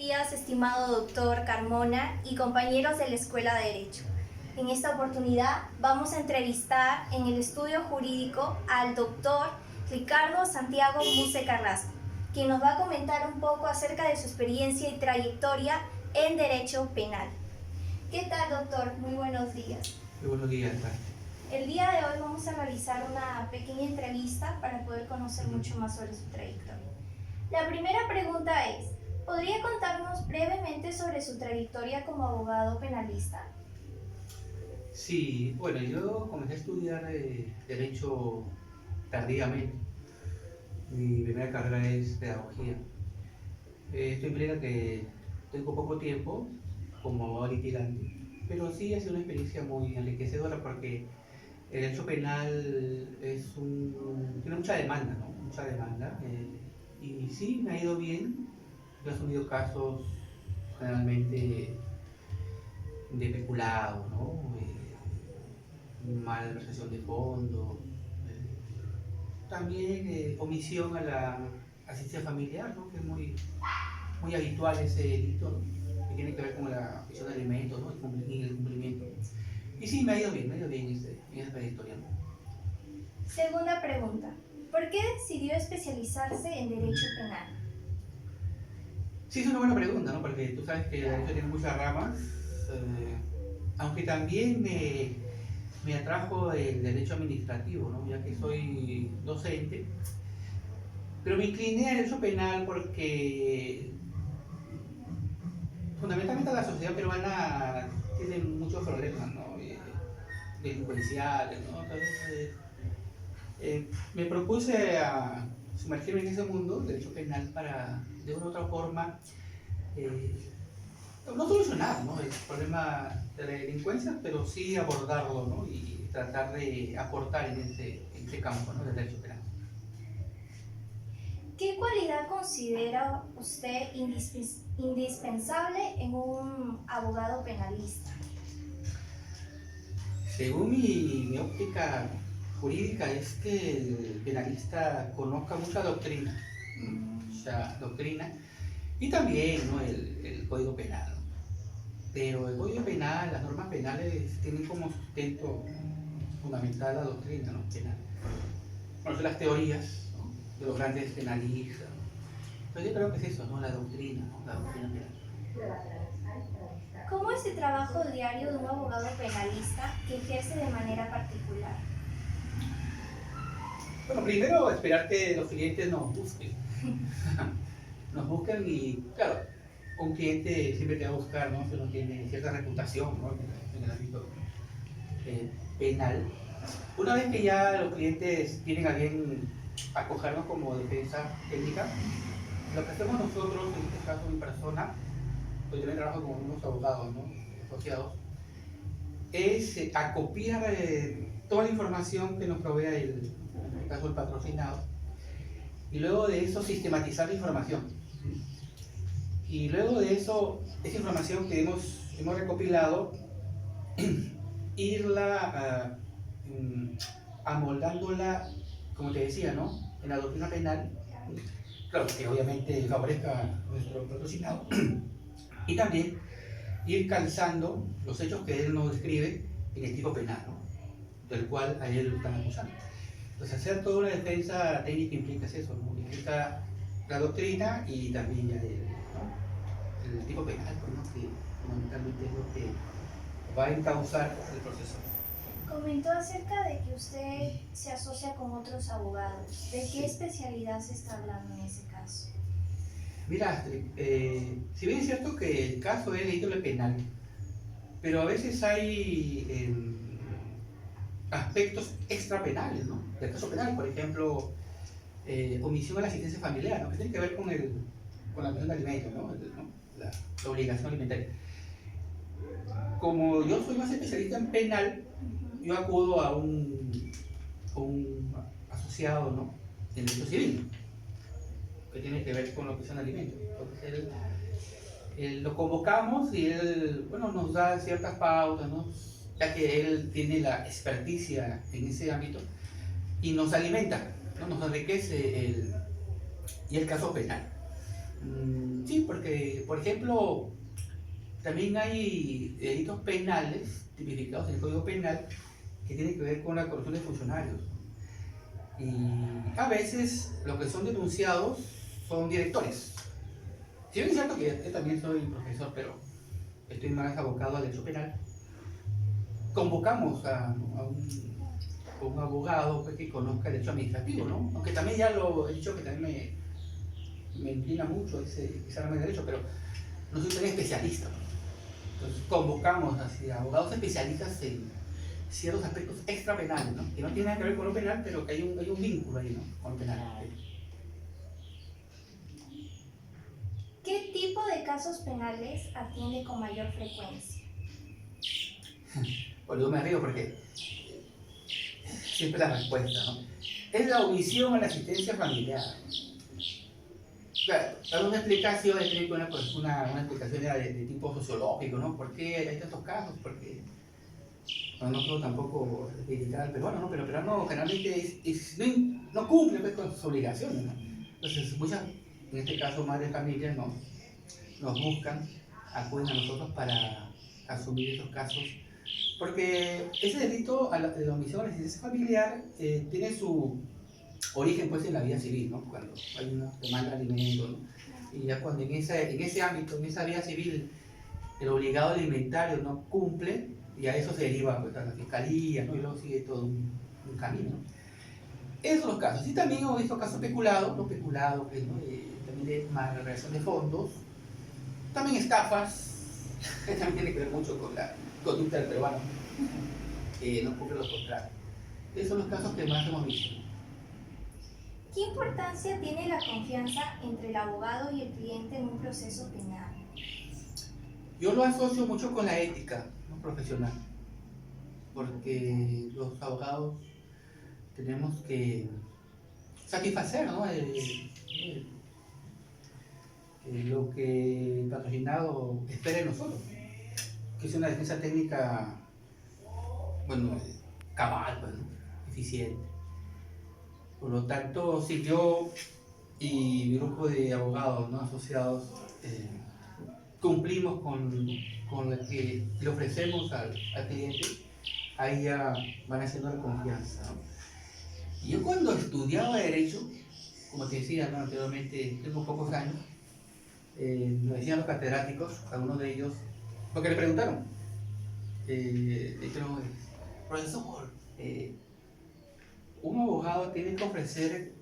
días, estimado doctor Carmona y compañeros de la Escuela de Derecho. En esta oportunidad vamos a entrevistar en el estudio jurídico al doctor Ricardo Santiago Muse Carrasco, quien nos va a comentar un poco acerca de su experiencia y trayectoria en Derecho Penal. ¿Qué tal, doctor? Muy buenos días. Muy buenos días. El día de hoy vamos a realizar una pequeña entrevista para poder conocer mucho más sobre su trayectoria. La primera pregunta es, ¿podría contarnos brevemente sobre su trayectoria como abogado penalista? Sí, bueno, yo comencé a estudiar Derecho tardíamente. Mi primera carrera es Pedagogía. Esto implica que tengo poco tiempo como abogado litigante, pero sí ha sido una experiencia muy enriquecedora porque el derecho penal tiene mucha demanda, ¿no? Mucha demanda. Y sí, me ha ido bien. Yo he asumido casos generalmente de peculado, ¿no? Malversación de fondos, también omisión a la asistencia familiar, ¿no? Que es muy habitual ese delito, ¿no? Que tiene que ver con la prisión de alimentos, ¿no? Y el cumplimiento. Y sí, me ha ido bien en esa trayectoria, ¿no? Segunda pregunta, ¿por qué decidió especializarse en Derecho Penal? Sí, es una buena pregunta, ¿no? Porque tú sabes que el derecho tiene muchas ramas, aunque también me atrajo el derecho administrativo, ¿no? Ya que soy docente, pero me incliné al derecho penal porque fundamentalmente la sociedad peruana tiene muchos problemas, ¿no? Delincuenciales, ¿no? Entonces, me propuse a sumergirme en ese mundo, del derecho penal, para de una u otra forma eh, no solucionar, ¿no? El problema de la delincuencia, pero sí abordarlo, ¿no? Y tratar de aportar en ese campo, ¿no? Del derecho penal. ¿Qué cualidad considera usted indispensable en un abogado penalista? Según mi óptica jurídica es que el penalista conozca mucha doctrina y también, ¿no? el Código Penal, ¿no? Pero el Código Penal, las normas penales tienen como sustento fundamental la doctrina, ¿no? Penal. Conocer las teorías, ¿no? De los grandes penalistas, ¿no? Entonces yo creo que es eso, ¿no? La doctrina, ¿no? La doctrina penal. ¿Cómo es el trabajo diario de un abogado penalista que ejerce de manera particular? Bueno, primero esperar que los clientes nos busquen. Nos buscan y, claro, un cliente siempre te va a buscar, ¿no? Si uno tiene cierta reputación, ¿no? En el ámbito penal. Una vez que ya los clientes tienen a bien acogernos como defensa técnica, lo que hacemos nosotros, en este caso mi persona, pues yo también trabajo con unos abogados, ¿no? Asociados, es acopiar toda la información que nos provea en este caso el patrocinado, y luego de eso sistematizar la información. Y luego de eso, esa información que hemos recopilado, irla amoldándola, como te decía, ¿no? En la doctrina penal, claro, que obviamente favorezca a nuestro patrocinado, y también ir calzando los hechos que él nos describe en el tipo penal, ¿no? Del cual a él lo están acusando. Entonces, hacer toda una defensa técnica implica eso, ¿no? Implica la doctrina y también ya el tipo penal, ¿no? Que fundamentalmente es lo que va a encauzar el proceso. Comentó acerca de que usted se asocia con otros abogados. ¿De qué especialidad se está hablando en ese caso? Mira, Astrid, si bien es cierto que el caso es de índole penal, pero a veces hay aspectos extrapenales, ¿no? Del caso penal, por ejemplo, omisión a la asistencia familiar, ¿no? Que tiene que ver con la presión de alimentos, ¿no? La obligación alimentaria. Como yo soy más especialista en penal, yo acudo a un asociado, ¿no? En derecho civil, que tiene que ver con lo que son alimentos. Entonces él lo convocamos y él, bueno, nos da ciertas pautas, ¿no? Ya que él tiene la experticia en ese ámbito y nos alimenta, ¿no? Nos enriquece el caso penal. Sí, porque, por ejemplo, también hay delitos penales tipificados en el Código Penal que tienen que ver con la corrupción de funcionarios. Y a veces lo que son denunciados son directores. Si bien es cierto que yo también soy profesor, pero estoy más abocado al derecho penal, convocamos a un abogado pues, que conozca el derecho administrativo, ¿no? Aunque también ya lo he dicho que también me inclina mucho esa rama de derecho, pero no soy tan especialista, ¿no? Entonces convocamos así, a abogados especialistas en ciertos aspectos extrapenales, ¿no? Que no tienen nada que ver con lo penal, pero que hay un vínculo ahí, ¿no? Con lo penal. ¿Qué tipo de casos penales atiende con mayor frecuencia? Bueno, yo me río porque siempre la respuesta, ¿no? Es la omisión a la asistencia familiar. Claro, dar una explicación, tiene una explicación de tipo sociológico, ¿no? ¿Por qué hay tantos casos? Porque no puedo tampoco criticar al peruano, ¿no? Pero el peruano generalmente no cumple pues, con sus obligaciones, ¿no? Entonces, muchas, en este caso, madres de familia nos buscan, acuden a nosotros para asumir esos casos. Porque ese delito de la omisión a la asistencia familiar tiene su origen pues en la vida civil, ¿no? Cuando hay una demanda de alimentos, ¿no? Y ya cuando en ese ámbito, en esa vida civil, el obligado alimentario no cumple, y a eso se deriva pues, a la fiscalía, ¿no? Y luego sigue todo un camino, ¿no? Esos son los casos. Y también hemos visto casos peculados, ¿no? Peculados, pues, ¿no? También de malversación de fondos, también estafas, que también tiene que ver mucho con la conducta del peruano, que no cumple los contratos. Esos son los casos que más hemos visto. ¿Qué importancia tiene la confianza entre el abogado y el cliente en un proceso penal? Yo lo asocio mucho con la ética, ¿no? Profesional, porque los abogados tenemos que satisfacer, ¿no? Lo que el patrocinado espera de nosotros, que es una defensa técnica, bueno, cabal, pues, ¿no? Eficiente. Por lo tanto, si yo y mi grupo de abogados, ¿no? Asociados cumplimos con lo que le ofrecemos al cliente, ahí ya van haciendo la confianza, ¿no? Y yo cuando estudiaba Derecho, como te decía, ¿no? Anteriormente, tengo pocos años, nos decían los catedráticos, algunos de ellos, porque le preguntaron, dijeron, profesor, un abogado tiene que ofrecer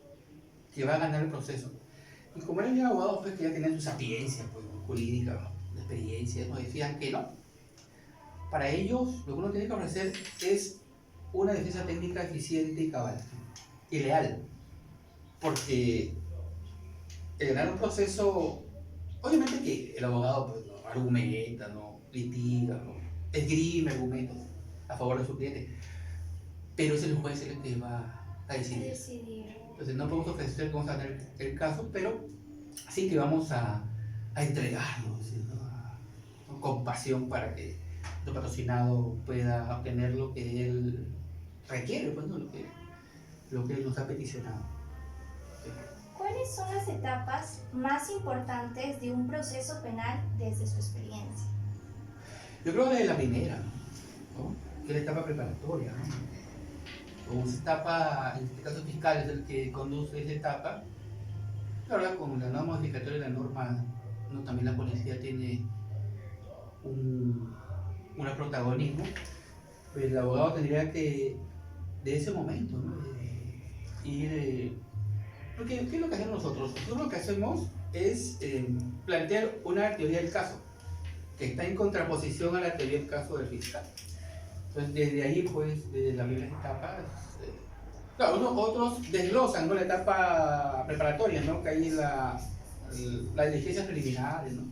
que va a ganar el proceso. Y como eran ya abogados pues, que ya tenían su sapiencia pues, jurídica, ¿no? De experiencia, nos decían que no. Para ellos, lo que uno tiene que ofrecer es una defensa técnica eficiente y cabal, y leal. Porque el ganar un proceso, obviamente que el abogado pues, no argumenta, no litiga, no esgrime argumentos a favor de su cliente, pero es el juez el que va a decidir. Entonces no podemos ofrecer que vamos a ganar el caso, pero sí que vamos a entregarnos, ¿no? Con pasión para que el patrocinado pueda obtener lo que él requiere, pues, ¿no? lo que él nos ha peticionado. ¿Cuáles son las etapas más importantes de un proceso penal desde su experiencia? Yo creo que la primera, ¿no? Que es la etapa preparatoria, ¿no? O esa etapa, en este caso fiscal es el que conduce esa etapa. Ahora con la nueva modificatoria de la norma, ¿no? También la policía tiene un protagonismo. Pues el abogado tendría que, de ese momento, ¿no? Ir... Porque, ¿qué es lo que hacemos nosotros? Nosotros lo que hacemos es plantear una teoría del caso, que está en contraposición a la teoría del caso del fiscal. Entonces, desde ahí, pues, desde la primera etapa, claro, otros desglosan, ¿no? La etapa preparatoria, ¿no? Que hay las diligencias preliminares, ¿no?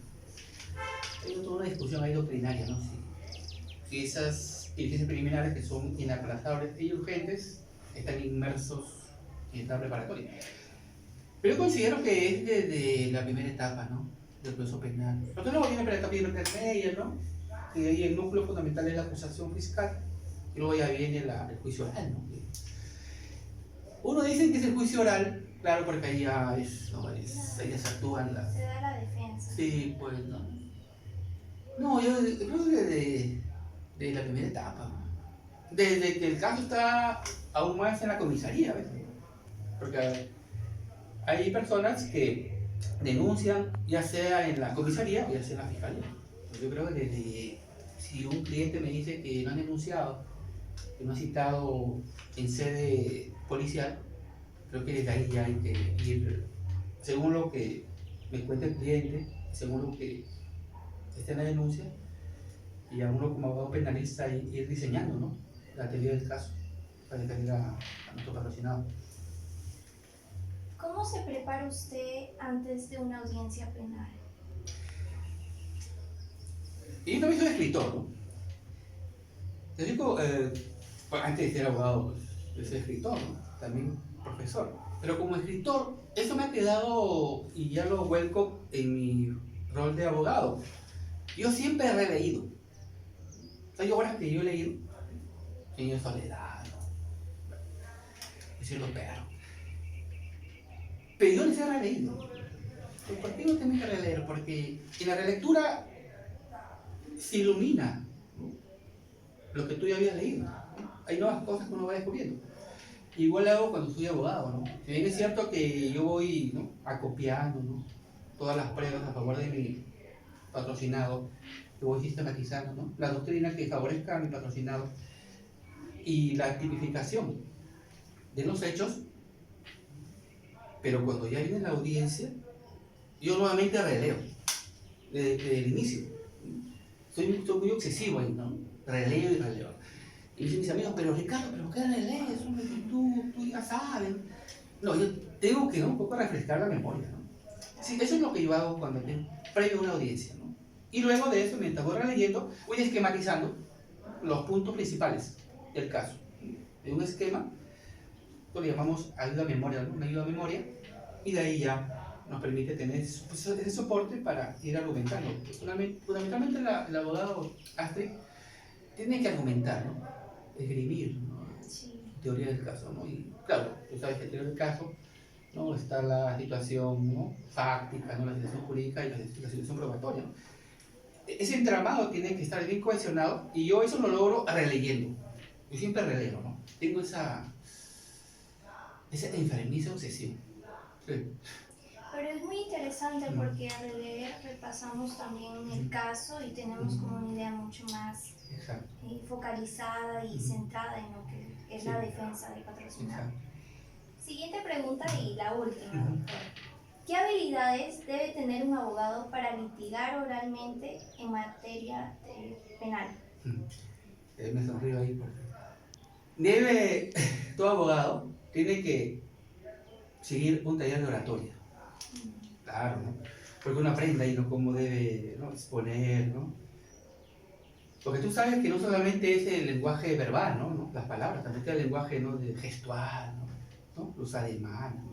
Hay toda una discusión ahí doctrinaria, ¿no? Si esas diligencias preliminares que son inaplazables y urgentes están inmersos en etapa preparatoria. Pero yo considero que es desde la primera etapa, ¿no? Del proceso penal. Entonces luego viene la etapa intermedia, ¿no? Y ahí el núcleo fundamental es la acusación fiscal. Y luego ya viene el juicio oral, ¿no? Uno dice que es el juicio oral Claro, porque ahí ya ahí ya se actúan las... Se da la defensa. Sí, pues, ¿no? No, yo creo que de la primera etapa, ¿no? Desde que el caso está aún más en la comisaría, ¿ves? Porque hay personas que denuncian, ya sea en la comisaría o ya sea en la fiscalía. Yo creo que si un cliente me dice que no han denunciado, que no ha citado en sede policial, creo que desde ahí ya hay que ir, según lo que me cuenta el cliente, según lo que esté en la denuncia, y a uno como abogado penalista ir diseñando, ¿no?, la teoría del caso para defender a nuestro patrocinado. ¿Cómo se prepara usted antes de una audiencia penal? Y yo también soy escritor, ¿no? Te digo, bueno, antes de ser abogado, pues, yo soy escritor, ¿no? También profesor. Pero como escritor, eso me ha quedado y ya lo vuelco en mi rol de abogado. Yo siempre he releído. Hay obras que yo he leído, Señor Soledad, ¿no?, El cielo perro. Pero yo les he releído. ¿Por qué no tengo que releer? Porque en la relectura se ilumina, ¿no?, lo que tú ya habías leído, ¿no? Hay nuevas cosas que uno va descubriendo. Igual hago cuando soy abogado, ¿no? Si bien es cierto que yo voy, ¿no?, acopiando, ¿no?, todas las pruebas a favor de mi patrocinado, que voy sistematizando, ¿no?, la doctrina que favorezca a mi patrocinado y la tipificación de los hechos, pero cuando ya viene la audiencia, yo nuevamente releo desde el inicio. Soy muy obsesivo ahí, ¿no? Releo y releo. Y dicen mis amigos, pero Ricardo, ¿pero qué relees? Tú ya sabes. No, yo tengo que, ¿no?, un poco refrescar la memoria, ¿no? Sí, eso es lo que yo hago cuando tengo previo a una audiencia, ¿no? Y luego de eso, mientras voy releyendo, voy esquematizando los puntos principales del caso. De un esquema, lo que llamamos ayuda a memoria, ¿no?, una ayuda a memoria, y de ahí ya nos permite tener ese soporte para ir argumentando. Fundamentalmente el abogado Astrid tiene que argumentar, ¿no?, esgrimir, ¿no?, Sí. teoría del caso, ¿no? Y claro, tú sabes que en teoría del caso, ¿no?, está la situación, ¿no?, fáctica, ¿no?, la situación jurídica y la situación probatoria, ¿no? Ese entramado tiene que estar bien cohesionado y yo eso lo logro releyendo. Yo siempre releo, ¿no? Tengo esa enfermiza obsesión. Sí. Pero es muy interesante porque al leer repasamos también el caso y tenemos como una idea mucho más focalizada y centrada en lo que es la defensa del patrocinado. Exacto. Siguiente pregunta y la última, doctor. ¿Qué habilidades debe tener un abogado para litigar oralmente en materia penal? Me sonrío ahí porque todo abogado tiene que seguir un taller de oratoria. Claro, ¿no? Porque uno aprende ahí, ¿no?, cómo debe, ¿no?, exponer, ¿no? Porque tú sabes que no solamente es el lenguaje verbal, ¿no?, las palabras, también está el lenguaje, ¿no?, gestual, ¿no?, los ademanes, ¿no?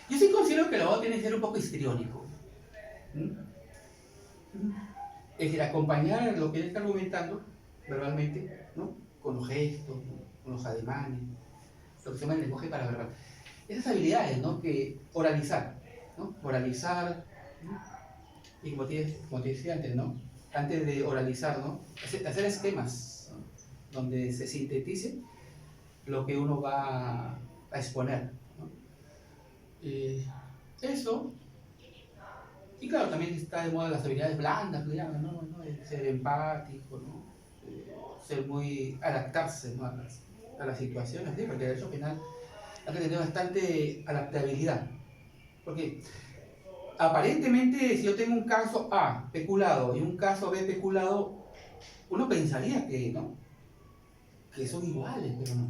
Yo sí considero que el abogado tiene que ser un poco histriónico. Es decir, acompañar lo que él está argumentando verbalmente, ¿no?, con los gestos, ¿no?, con los ademanes, lo que se llama el lenguaje paraverbal. Esas habilidades, ¿no?, que oralizar, ¿no?, oralizar, ¿no?, y como te decía antes, ¿no?, antes de oralizar, ¿no?, hacer esquemas, ¿no?, donde se sintetice lo que uno va a exponer, ¿no? Eso, y claro, también está de moda las habilidades blandas, que llaman, ¿no?, ser empático, ¿no?, ser adaptarse, ¿no?, a las situaciones, ¿sí? Porque el derecho penal hay que tener bastante adaptabilidad. Porque aparentemente, si yo tengo un caso A peculado y un caso B peculado, uno pensaría que, ¿no?, que son iguales, pero no.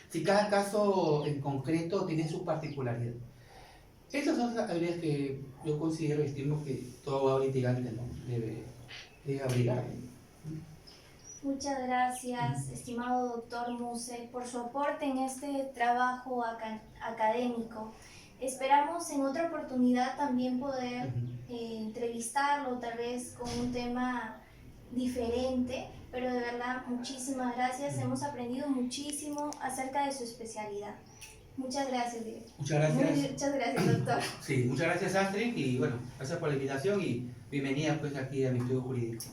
Si cada caso en concreto tiene su particularidad. Esas son las habilidades que yo considero y estimo que todo abogado litigante, ¿no?, debe abrigar. Muchas gracias, estimado doctor Muse, por su aporte en este trabajo académico. Esperamos en otra oportunidad también poder entrevistarlo, tal vez con un tema diferente, pero de verdad, muchísimas gracias. Hemos aprendido muchísimo acerca de su especialidad. Muchas gracias, director. Muchas gracias. Muchas gracias, doctor. Sí, muchas gracias Astrid y bueno, gracias por la invitación y bienvenida pues aquí a mi estudio jurídico.